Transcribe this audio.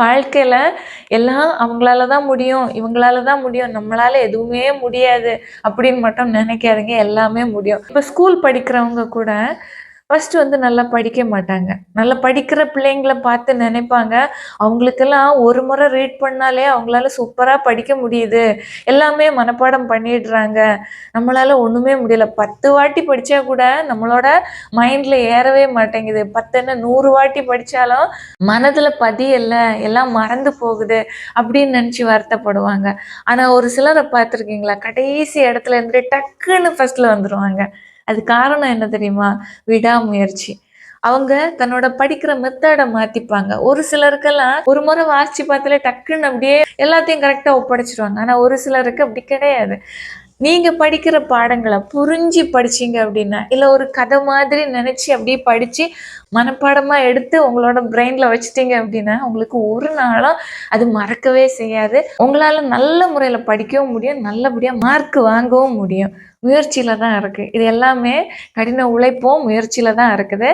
வாழ்க்கையில எல்லாம் அவங்களால தான் முடியும், இவங்களால தான் முடியும், நம்மளால எதுவுமே முடியாது அப்படின்னு மட்டும் நினைக்காதீங்க. எல்லாமே முடியும். இப்ப ஸ்கூல் படிக்கிறவங்க கூட ஃபர்ஸ்ட் வந்து நல்லா படிக்க மாட்டாங்க. நல்லா படிக்கிற பிள்ளைங்கள பார்த்து நினைப்பாங்க, அவங்களுக்கெல்லாம் ஒரு முறை ரீட் பண்ணாலே அவங்களால சூப்பரா படிக்க முடியுது. எல்லாமே மனப்பாடம் பண்ணிடுறாங்க. நம்மளால ஒண்ணுமே முடியல. 10 வாட்டி படிச்சா கூட நம்மளோட மைண்ட்ல ஏறவே மாட்டேங்குது. 10 என்ன 100 வாட்டி படிச்சாலும் மனதுல பதியல, எல்லாம் மறந்து போகுது அப்படின்னு நினைச்சு வருத்தப்படுவாங்க. ஆனா ஒரு சிலர பார்த்துருக்கீங்களா? கடைசி இடத்துல இருந்துட்டு டக்குன்னு ஃபர்ஸ்ட்ல வந்துருவாங்க. அது காரணம் என்ன தெரியுமா? விடாமுயற்சி. அவங்க தன்னோட படிக்கிற மெத்தட மாத்திப்பாங்க. ஒரு சிலருக்கெல்லாம் ஒரு முறை வாசிச்சு பார்த்தாலே டக்குன்னு அப்படியே எல்லாத்தையும் கரெக்ட்டா ஒப்படைச்சுருவாங்க. ஆனா ஒரு சிலருக்கு அப்படி கிடையாது. நீங்க படிக்கிற பாடங்கள புரிஞ்சு படிச்சீங்க அப்படின்னா, இல்ல ஒரு கதை மாதிரி நினைச்சு அப்படியே படிச்சு மனப்பாடமா எடுத்து உங்களோட பிரெயின்ல வச்சுட்டீங்க அப்படின்னா, உங்களுக்கு ஒரு நாளும் அது மறக்கவே செய்யாது. உங்களால நல்ல முறையில படிக்கவும் முடியும். நல்லபடியா மார்க் வாங்கவும் முடியும். முயற்சியில தான் இருக்கு. இது எல்லாமே கடின உழைப்பும் முயற்சியில தான் இருக்குது.